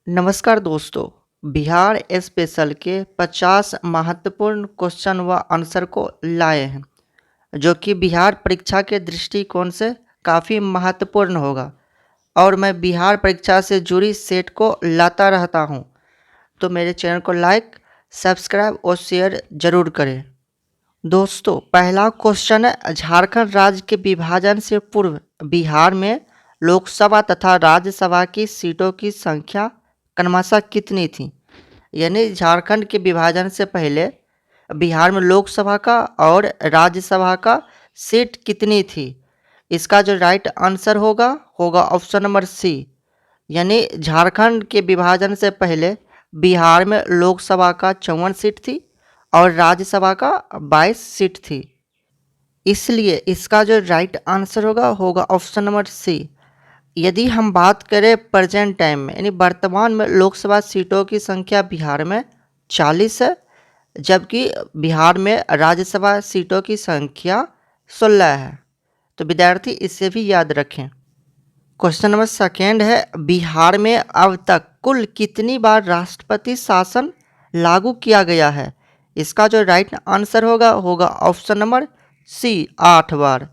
नमस्कार दोस्तों। बिहार स्पेशल के 50 महत्वपूर्ण क्वेश्चन व आंसर को लाए हैं जो कि बिहार परीक्षा के दृष्टिकोण से काफ़ी महत्वपूर्ण होगा। और मैं बिहार परीक्षा से जुड़ी सेट को लाता रहता हूं, तो मेरे चैनल को लाइक, सब्सक्राइब और शेयर जरूर करें। दोस्तों, पहला क्वेश्चन है, झारखंड राज्य के विभाजन से पूर्व बिहार में लोकसभा तथा राज्यसभा की सीटों की संख्या क्रमशः कितनी थी? यानी झारखंड के विभाजन से पहले बिहार में लोकसभा का और राज्यसभा का सीट कितनी थी? इसका जो राइट आंसर होगा होगा ऑप्शन नंबर सी। यानी झारखंड के विभाजन से पहले बिहार में लोकसभा का 54 सीट थी और राज्यसभा का 22 सीट थी। इसलिए इसका जो राइट आंसर होगा होगा ऑप्शन नंबर सी। यदि हम बात करें प्रेजेंट टाइम में, यानी वर्तमान में लोकसभा सीटों की संख्या बिहार में 40 है, जबकि बिहार में राज्यसभा सीटों की संख्या 16 है। तो विद्यार्थी इसे भी याद रखें। क्वेश्चन नंबर सेकेंड है, बिहार में अब तक कुल कितनी बार राष्ट्रपति शासन लागू किया गया है? इसका जो राइट आंसर होगा होगा ऑप्शन नंबर सी, 8 बार।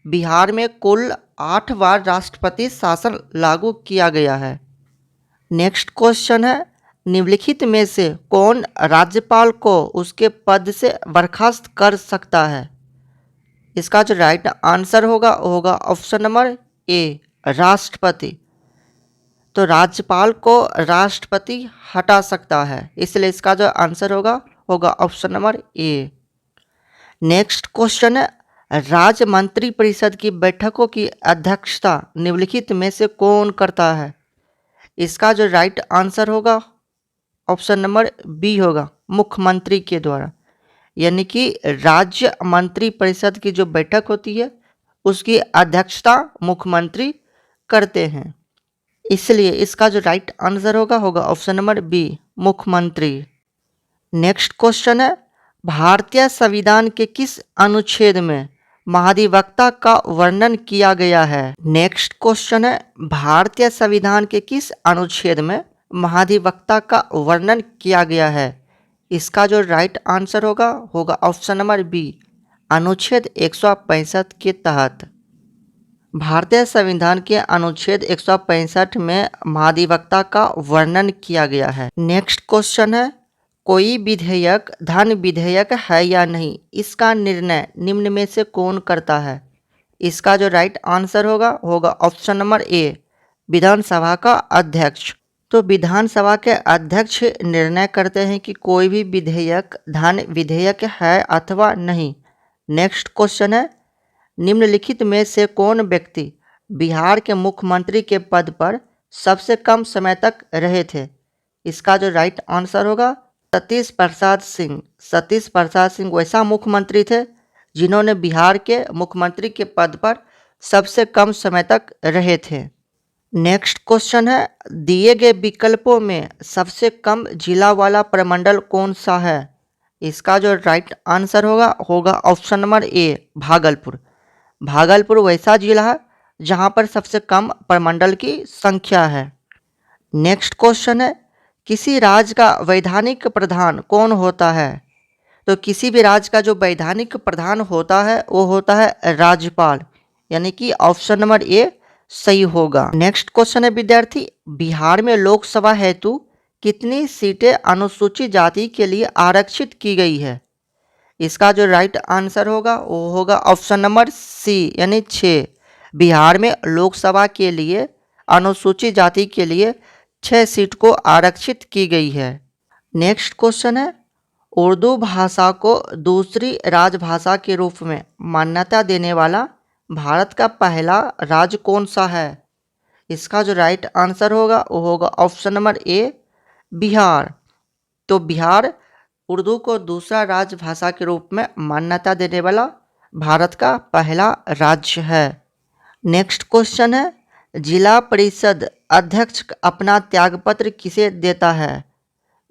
बिहार में कुल 8 बार राष्ट्रपति शासन लागू किया गया है। नेक्स्ट क्वेश्चन है, निम्नलिखित में से कौन राज्यपाल को उसके पद से बर्खास्त कर सकता है? इसका जो राइट आंसर होगा होगा ऑप्शन नंबर ए, राष्ट्रपति। तो राज्यपाल को राष्ट्रपति हटा सकता है, इसलिए इसका जो आंसर होगा होगा ऑप्शन नंबर ए। नेक्स्ट क्वेश्चन है, राज्य मंत्री परिषद की बैठकों की अध्यक्षता निम्नलिखित में से कौन करता है? इसका जो राइट आंसर होगा ऑप्शन नंबर बी होगा, मुख्यमंत्री के द्वारा। यानी कि राज्य मंत्री परिषद की जो बैठक होती है उसकी अध्यक्षता मुख्यमंत्री करते हैं, इसलिए इसका जो राइट आंसर होगा होगा ऑप्शन नंबर बी, मुख्यमंत्री। नेक्स्ट क्वेश्चन है, भारतीय संविधान के किस अनुच्छेद में महाधिवक्ता का वर्णन किया गया है? नेक्स्ट क्वेश्चन है, भारतीय संविधान के किस अनुच्छेद में महाधिवक्ता का वर्णन किया गया है? इसका जो राइट आंसर होगा होगा ऑप्शन नंबर बी, अनुच्छेद 165 के तहत। भारतीय संविधान के अनुच्छेद 165 में महाधिवक्ता का वर्णन किया गया है। नेक्स्ट क्वेश्चन है, कोई विधेयक धन विधेयक है या नहीं, इसका निर्णय निम्न में से कौन करता है? इसका जो राइट आंसर होगा होगा ऑप्शन नंबर ए, विधानसभा का अध्यक्ष। तो विधानसभा के अध्यक्ष निर्णय करते हैं कि कोई भी विधेयक धन विधेयक है अथवा नहीं। नेक्स्ट क्वेश्चन है, निम्नलिखित में से कौन व्यक्ति बिहार के मुख्यमंत्री के पद पर सबसे कम समय तक रहे थे? इसका जो राइट आंसर होगा सतीश प्रसाद सिंह। सतीश प्रसाद सिंह वैसा मुख्यमंत्री थे जिन्होंने बिहार के मुख्यमंत्री के पद पर सबसे कम समय तक रहे थे। नेक्स्ट क्वेश्चन है, दिए गए विकल्पों में सबसे कम जिला वाला प्रमंडल कौन सा है? इसका जो राइट आंसर होगा होगा ऑप्शन नंबर ए, भागलपुर। भागलपुर वैसा जिला है जहां पर सबसे कम प्रमंडल की संख्या है। नेक्स्ट क्वेश्चन है, किसी राज्य का वैधानिक प्रधान कौन होता है? तो किसी भी राज्य का जो वैधानिक प्रधान होता है वो होता है राज्यपाल, यानी कि ऑप्शन नंबर ए सही होगा। नेक्स्ट क्वेश्चन है विद्यार्थी, बिहार में लोकसभा हेतु कितनी सीटें अनुसूचित जाति के लिए आरक्षित की गई है? इसका जो राइट आंसर होगा वो होगा ऑप्शन नंबर सी, यानी 6। बिहार में लोकसभा के लिए अनुसूचित जाति के लिए 6 सीट को आरक्षित की गई है। नेक्स्ट क्वेश्चन है, उर्दू भाषा को दूसरी राजभाषा के रूप में मान्यता देने वाला भारत का पहला राज्य कौन सा है? इसका जो राइट आंसर होगा वो होगा ऑप्शन नंबर ए, बिहार। तो बिहार उर्दू को दूसरा राजभाषा के रूप में मान्यता देने वाला भारत का पहला राज्य है। नेक्स्ट क्वेश्चन है, जिला परिषद अध्यक्ष अपना त्यागपत्र किसे देता है?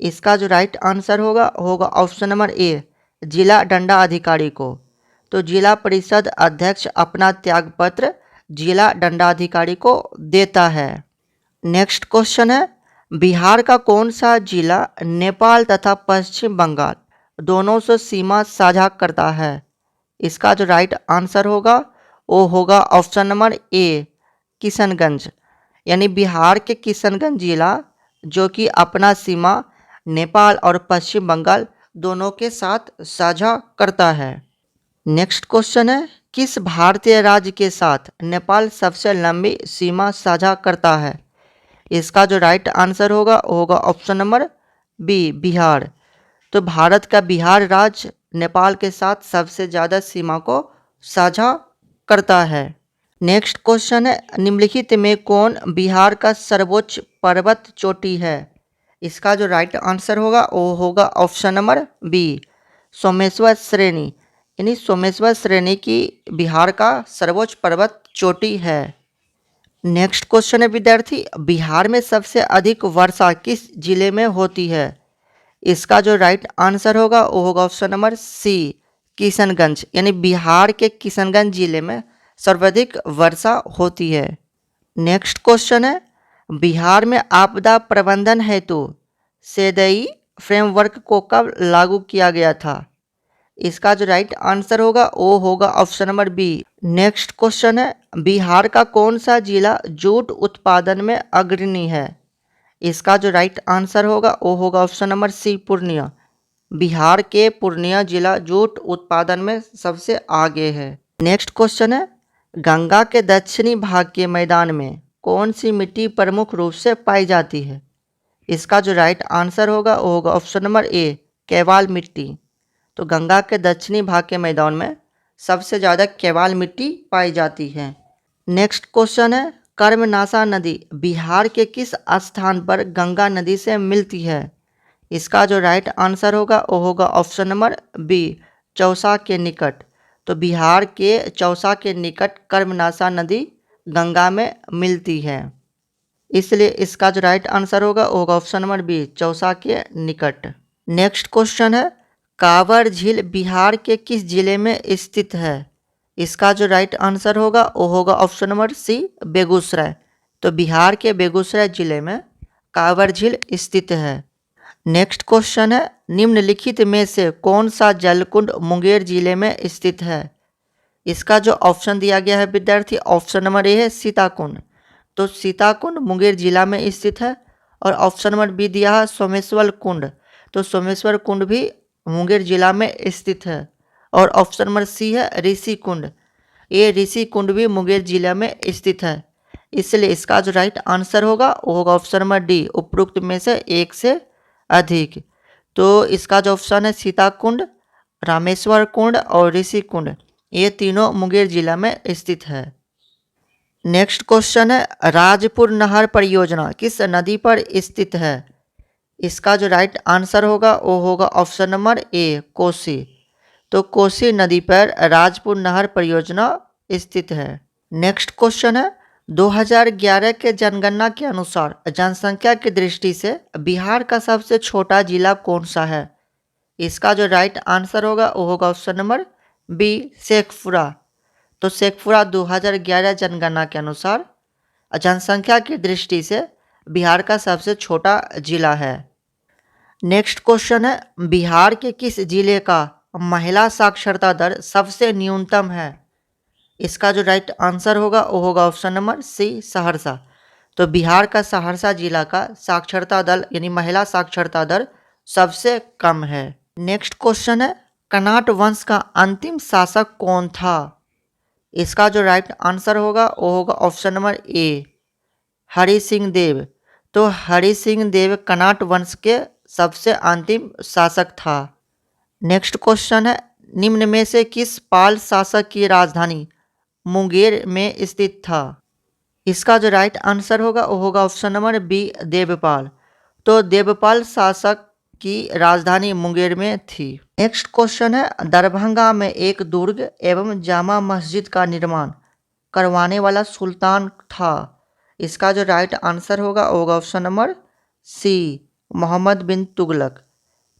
इसका जो राइट आंसर होगा होगा ऑप्शन नंबर ए, जिला दंडाधिकारी को। तो जिला परिषद अध्यक्ष अपना त्यागपत्र जिला दंडाधिकारी को देता है। नेक्स्ट क्वेश्चन है, बिहार का कौन सा जिला नेपाल तथा पश्चिम बंगाल दोनों से सीमा साझा करता है? इसका जो राइट आंसर होगा वो होगा ऑप्शन नंबर ए, किशनगंज। यानी बिहार के किशनगंज जिला जो कि अपना सीमा नेपाल और पश्चिम बंगाल दोनों के साथ साझा करता है। नेक्स्ट क्वेश्चन है, किस भारतीय राज्य के साथ नेपाल सबसे लंबी सीमा साझा करता है? इसका जो राइट आंसर होगा वो होगा ऑप्शन नंबर बी, बिहार। तो भारत का बिहार राज्य नेपाल के साथ सबसे ज़्यादा सीमा को साझा करता है। नेक्स्ट क्वेश्चन है, निम्नलिखित में कौन बिहार का सर्वोच्च पर्वत चोटी है? इसका जो राइट आंसर होगा वो होगा ऑप्शन नंबर बी, सोमेश्वर श्रेणी। यानी सोमेश्वर श्रेणी की बिहार का सर्वोच्च पर्वत चोटी है। नेक्स्ट क्वेश्चन है विद्यार्थी, बिहार में सबसे अधिक वर्षा किस जिले में होती है? इसका जो राइट आंसर होगा वो होगा ऑप्शन नंबर सी, किशनगंज। यानी बिहार के किशनगंज जिले में सर्वाधिक वर्षा होती है। नेक्स्ट क्वेश्चन है, बिहार में आपदा प्रबंधन हेतु सेदई फ्रेमवर्क को कब लागू किया गया था? इसका जो राइट आंसर होगा वो होगा option number B. Next question है, बिहार का कौन सा जिला जूट उत्पादन में अग्रणी है? इसका जो राइट आंसर होगा वो होगा option number C, Purnia. Bihar के पूर्णिया जिला जूट उत्पादन में सबसे आगे है। नेक्स्ट क्वेश्चन है, गंगा के दक्षिणी भाग के मैदान में कौन सी मिट्टी प्रमुख रूप से पाई जाती है? इसका जो राइट आंसर होगा वो होगा ऑप्शन नंबर ए, केवाल मिट्टी। तो गंगा के दक्षिणी भाग के मैदान में सबसे ज़्यादा केवाल मिट्टी पाई जाती है। नेक्स्ट क्वेश्चन है, कर्मनाशा नदी बिहार के किस स्थान पर गंगा नदी से मिलती है? इसका जो राइट आंसर होगा वो होगा ऑप्शन नंबर बी, चौसा के निकट। तो बिहार के चौसा के निकट कर्मनाशा नदी गंगा में मिलती है, इसलिए इसका जो राइट आंसर होगा वो होगा ऑप्शन नंबर बी, चौसा के निकट। नेक्स्ट क्वेश्चन है, कांवर झील बिहार के किस जिले में स्थित है? इसका जो राइट आंसर होगा वो होगा ऑप्शन नंबर सी, बेगूसराय। तो बिहार के बेगूसराय जिले में कांवर झील स्थित है। नेक्स्ट क्वेश्चन है, निम्नलिखित में से कौन सा जलकुंड मुंगेर जिले में स्थित है? इसका जो ऑप्शन दिया गया है विद्यार्थी, ऑप्शन नंबर ए है सीताकुंड। तो सीताकुंड मुंगेर जिला में स्थित है। और ऑप्शन नंबर बी दिया है सोमेश्वर कुंड। तो सोमेश्वर कुंड भी मुंगेर जिला में स्थित है। और ऑप्शन नंबर सी है ऋषि कुंड। ये ऋषि कुंड भी मुंगेर जिला में स्थित है, इसलिए इसका जो राइट आंसर होगा वो होगा ऑप्शन नंबर डी, उपरोक्त में से एक से अधिक। तो इसका जो ऑप्शन है सीताकुंड, रामेश्वर कुंड और ऋषि कुंड, ये तीनों मुंगेर जिला में स्थित है। नेक्स्ट क्वेश्चन है, राजपुर नहर परियोजना किस नदी पर स्थित है? इसका जो राइट आंसर होगा वो होगा ऑप्शन नंबर ए, कोसी। तो कोसी नदी पर राजपुर नहर परियोजना स्थित है। नेक्स्ट क्वेश्चन है, 2011 के जनगणना के अनुसार जनसंख्या की दृष्टि से बिहार का सबसे छोटा जिला कौन सा है? इसका जो राइट आंसर होगा वो होगा ऑप्शन नंबर बी, शेखपुरा। तो शेखपुरा 2011 जनगणना के अनुसार जनसंख्या की दृष्टि से बिहार का सबसे छोटा जिला है। नेक्स्ट क्वेश्चन है, बिहार के किस जिले का महिला साक्षरता दर सबसे न्यूनतम है? इसका जो राइट आंसर होगा वो होगा ऑप्शन नंबर सी, सहरसा। तो बिहार का सहरसा जिला का साक्षरता दर यानी महिला साक्षरता दर सबसे कम है। नेक्स्ट क्वेश्चन है, कनाट वंश का अंतिम शासक कौन था? इसका जो राइट आंसर होगा वो होगा option number A, Hari Singh Dev. तो हरि सिंह देव कनाट वंश के सबसे अंतिम शासक था। नेक्स्ट क्वेश्चन है, निम्न में से किस पाल शासक की राजधानी मुंगेर में स्थित था? इसका जो राइट आंसर होगा वो होगा ऑप्शन नंबर बी, देवपाल। तो देवपाल शासक की राजधानी मुंगेर में थी। नेक्स्ट क्वेश्चन है, दरभंगा में एक दुर्ग एवं जामा मस्जिद का निर्माण करवाने वाला सुल्तान था। इसका जो राइट आंसर होगा वो होगा ऑप्शन नंबर सी, मोहम्मद बिन तुगलक।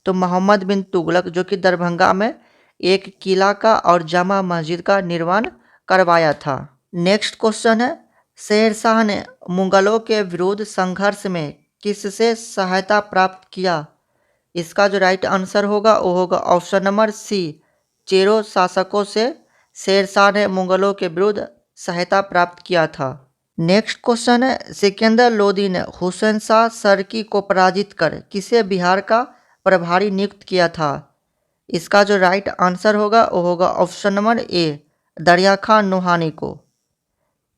तो मोहम्मद बिन तुगलक जो कि दरभंगा में एक किला का और जामा मस्जिद का निर्माण करवाया था। नेक्स्ट क्वेश्चन है, शेरशाह ने मुगलों के विरुद्ध संघर्ष में किससे सहायता प्राप्त किया? इसका जो राइट आंसर होगा वो होगा ऑप्शन नंबर सी, चेरो शासकों से शेरशाह ने मुगलों के विरुद्ध सहायता प्राप्त किया था। नेक्स्ट क्वेश्चन है, सिकंदर लोदी ने हुसैन शाह सरकी को पराजित कर किसे बिहार का प्रभारी नियुक्त किया था? इसका जो राइट आंसर होगा वो होगा ऑप्शन नंबर ए, दरिया खान नोहानी को।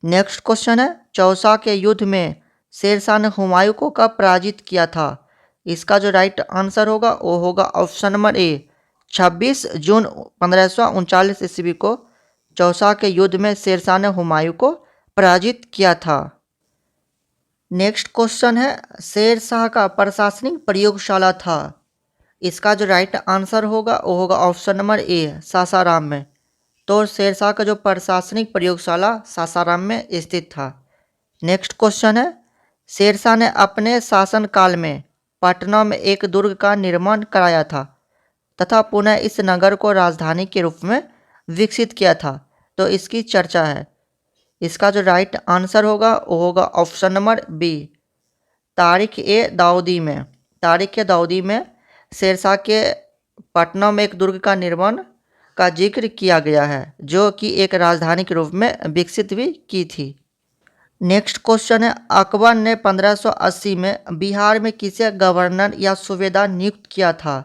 नेक्स्ट क्वेश्चन है, चौसा के युद्ध में शेरशाह ने हुमायूं को कब पराजित किया था? इसका जो राइट आंसर होगा वो होगा ऑप्शन नंबर ए, 26 जून 1539 ईस्वी को चौसा के युद्ध में शेरशाह ने हुमायूं को पराजित किया था। नेक्स्ट क्वेश्चन है, शेरशाह का प्रशासनिक प्रयोगशाला था। इसका जो राइट आंसर होगा वो होगा ऑप्शन नंबर ए, सासाराम में। तो शेरशाह का जो प्रशासनिक प्रयोगशाला सासाराम में स्थित था। नेक्स्ट क्वेश्चन है, शेरशाह ने अपने शासनकाल में पटना में एक दुर्ग का निर्माण कराया था तथा पुनः इस नगर को राजधानी के रूप में विकसित किया था, तो इसकी चर्चा है। इसका जो राइट आंसर होगा वो होगा ऑप्शन नंबर बी, तारिख ए दाऊदी में। तारिख ए दाऊदी में शेरशाह के पटना में एक दुर्ग का निर्माण का जिक्र किया गया है, जो कि एक राजधानी के रूप में विकसित भी की थी। नेक्स्ट क्वेश्चन है, अकबर ने 1580 में बिहार में किसे गवर्नर या सूबेदार नियुक्त किया था?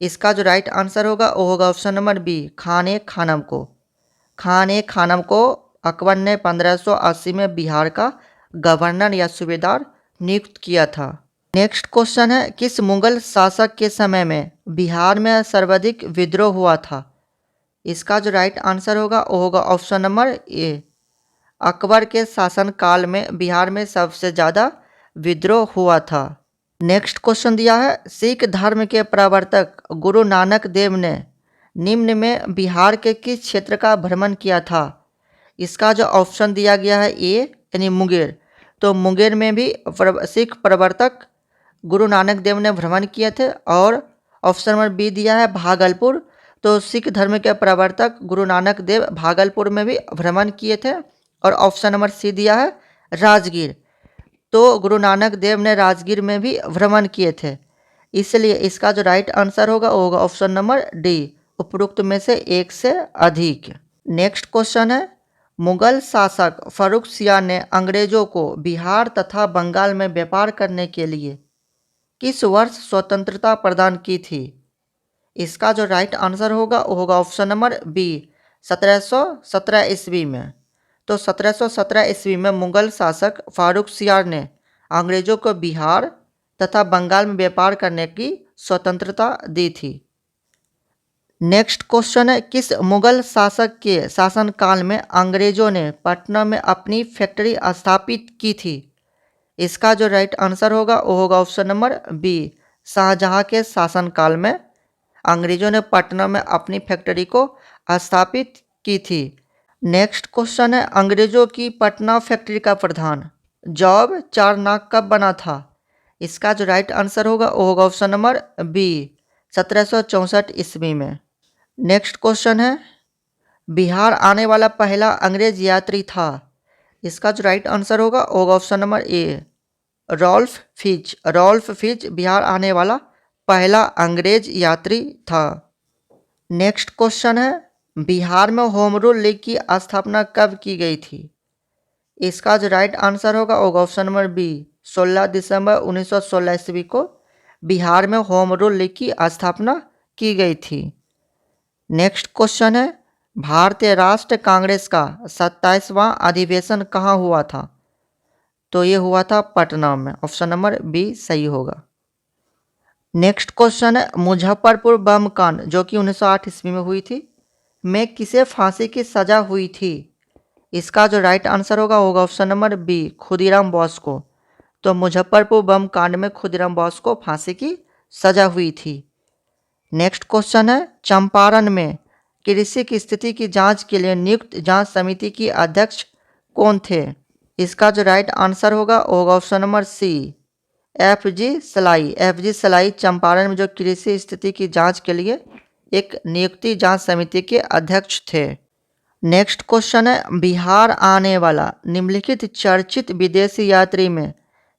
इसका जो राइट आंसर होगा वो होगा ऑप्शन नंबर बी, खान ए खानम को। खान ए खानम को अकबर ने 1580 में बिहार का गवर्नर या सूबेदार नियुक्त किया था। नेक्स्ट क्वेश्चन है, किस मुगल शासक के समय में बिहार में सर्वाधिक विद्रोह हुआ था? इसका जो राइट आंसर होगा वो होगा ऑप्शन नंबर ए, अकबर के शासनकाल में बिहार में सबसे ज़्यादा विद्रोह हुआ था। नेक्स्ट क्वेश्चन दिया है, सिख धर्म के प्रवर्तक गुरु नानक देव ने निम्न में बिहार के किस क्षेत्र का भ्रमण किया था? इसका जो ऑप्शन दिया गया है ए यानी मुंगेर, तो मुंगेर में भी सिख प्रवर्तक गुरु नानक देव ने भ्रमण किए थे। और ऑप्शन नंबर बी दिया है भागलपुर, तो सिख धर्म के प्रवर्तक गुरु नानक देव भागलपुर में भी भ्रमण किए थे। और ऑप्शन नंबर सी दिया है राजगीर, तो गुरु नानक देव ने राजगीर में भी भ्रमण किए थे। इसलिए इसका जो राइट आंसर होगा वो होगा ऑप्शन नंबर डी, उपरोक्त में से एक से अधिक। नेक्स्ट क्वेश्चन है, मुगल शासक फर्रुखसियार ने अंग्रेजों को बिहार तथा बंगाल में व्यापार करने के लिए किस वर्ष स्वतंत्रता प्रदान की थी? इसका जो राइट आंसर होगा वो होगा ऑप्शन नंबर बी, 1717 ईस्वी में। तो 1717 ईस्वी में मुगल शासक फारुखसियार ने अंग्रेजों को बिहार तथा बंगाल में व्यापार करने की स्वतंत्रता दी थी। नेक्स्ट क्वेश्चन है, किस मुगल शासक के शासनकाल में अंग्रेजों ने पटना में अपनी फैक्ट्री स्थापित की थी? इसका जो राइट आंसर होगा वो होगा ऑप्शन नंबर बी, शाहजहां के शासनकाल में अंग्रेजों ने पटना में अपनी फैक्ट्री को स्थापित की थी। नेक्स्ट क्वेश्चन है, अंग्रेजों की पटना फैक्ट्री का प्रधान जॉब चारनाक कब बना था? इसका जो राइट आंसर होगा वो होगा ऑप्शन नंबर बी, 1764 ईस्वी में। नेक्स्ट क्वेश्चन है, बिहार आने वाला पहला अंग्रेज यात्री था। इसका जो राइट आंसर होगा वो होगा option number A, Ralph Fitch. Ralph Fitch Bihar आने वाला पहला अंग्रेज यात्री था। नेक्स्ट क्वेश्चन है, बिहार में होम रूल लीग की स्थापना कब की गई थी? इसका जो राइट आंसर होगा वो ऑप्शन नंबर बी, 16 दिसंबर 1916 ईस्वी को बिहार में होम रूल लीग की स्थापना की गई थी। नेक्स्ट क्वेश्चन है, भारतीय राष्ट्र कांग्रेस का 27वां अधिवेशन कहाँ हुआ था? तो ये हुआ था पटना में। ऑप्शन नंबर बी सही होगा। नेक्स्ट क्वेश्चन है, मुजफ्फरपुर बम कांड जो कि 1908 ईस्वी में हुई थी में किसे फांसी की सजा हुई थी? इसका जो राइट आंसर होगा होगा option number B, Khudiram Bose को। तो मुजफ्फरपुर बम कांड में खुदीराम बोस को फांसी की सजा हुई थी। नेक्स्ट क्वेश्चन है, चंपारण में कृषि की स्थिति की जांच के लिए नियुक्त जांच समिति की अध्यक्ष कौन थे? इसका जो राइट आंसर होगा होगा ऑप्शन नंबर सी, एफ.जी. सलाई। एफ.जी. सलाई चंपारण में जो कृषि स्थिति की जांच के लिए एक नियुक्ति जांच समिति के अध्यक्ष थे। नेक्स्ट क्वेश्चन है, बिहार आने वाला निम्नलिखित चर्चित विदेशी यात्री में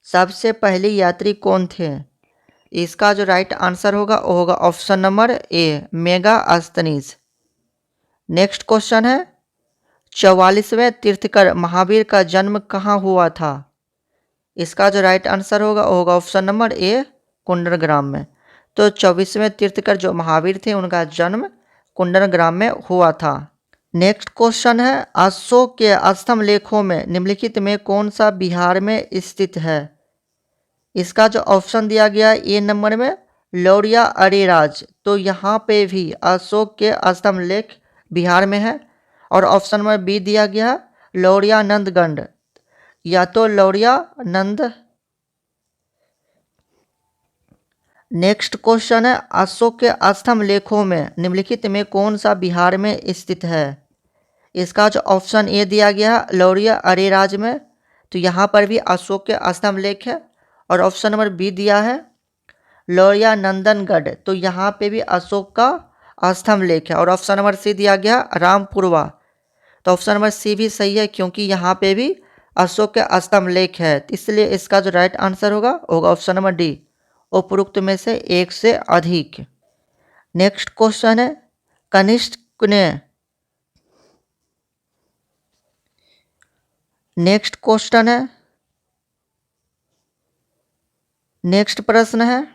सबसे पहले यात्री कौन थे? इसका जो राइट आंसर होगा वो होगा ऑप्शन नंबर ए, मेगास्थनीज। नेक्स्ट क्वेश्चन है, 44वें तीर्थकर महावीर का जन्म कहाँ हुआ था? इसका जो राइट आंसर होगा वो होगा ऑप्शन नंबर ए, कुंडलग्राम में। तो 24वें तीर्थकर जो महावीर थे उनका जन्म कुंडलग्राम में हुआ था। नेक्स्ट क्वेश्चन है, अशोक के स्तंभ लेखों में निम्नलिखित में कौन सा बिहार में स्थित है? इसका जो ऑप्शन दिया गया है ए नंबर में लौरिया अरेराज, तो यहाँ पे भी अशोक के स्तंभ लेख बिहार में है। और ऑप्शन नंबर बी दिया गया है लौरिया नंदगंड, या तो लौरिया नंद। नेक्स्ट क्वेश्चन है, अशोक के स्तंभ लेखों में निम्नलिखित में कौन सा बिहार में स्थित है? इसका जो ऑप्शन ए दिया गया है लौरिया अरेराज में, तो यहाँ पर भी अशोक के स्तंभ लेख है। और ऑप्शन नंबर बी दिया है लौरिया नंदनगढ़, तो यहाँ पे भी अशोक का स्तंभ लेख है। और ऑप्शन नंबर सी दिया गया रामपुरवा, तो ऑप्शन नंबर सी भी सही है क्योंकि यहाँ पे भी अशोक के स्तंभ लेख है। तो इसलिए इसका जो राइट आंसर होगा ऑप्शन नंबर डी, उपरोक्त में से एक से अधिक। नेक्स्ट क्वेश्चन है, कनिष्क ने नेक्स्ट क्वेश्चन है, नेक्स्ट प्रश्न है,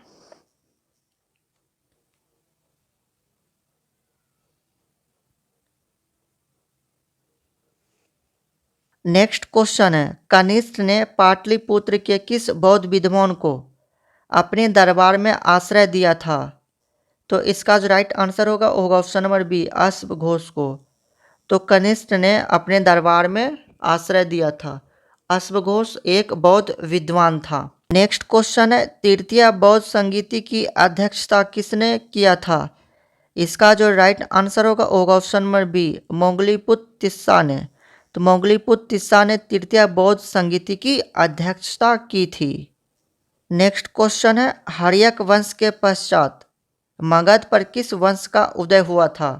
नेक्स्ट क्वेश्चन है, कनिष्क ने पाटलिपुत्र के किस बौद्ध विद्वान को अपने दरबार में आश्रय दिया था? तो इसका जो राइट आंसर होगा ऑप्शन नंबर बी, अश्व घोष को। तो कनिष्क ने अपने दरबार में आश्रय दिया था। अश्व घोष एक बौद्ध विद्वान था। नेक्स्ट क्वेश्चन है, तृतीय बौद्ध संगीति की अध्यक्षता किसने किया था? इसका जो राइट आंसर होगा ऑप्शन नंबर बी, मोंगलीपुत्र तिस्सा ने। तो मोंगलीपुत्र तिस्सा ने तृतीय बौद्ध संगीति की अध्यक्षता की थी। नेक्स्ट क्वेश्चन है, हर्यक वंश के पश्चात मगध पर किस वंश का उदय हुआ था?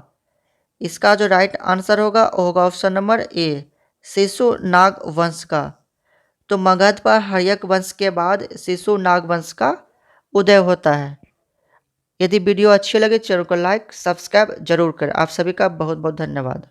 इसका जो राइट आंसर होगा ऑप्शन नंबर ए, शिशुनाग वंश का। तो मगध पर हर्यक वंश के बाद शिशुनाग वंश का उदय होता है। यदि वीडियो अच्छी लगे चैनल को लाइक सब्सक्राइब जरूर करें। आप सभी का बहुत बहुत धन्यवाद।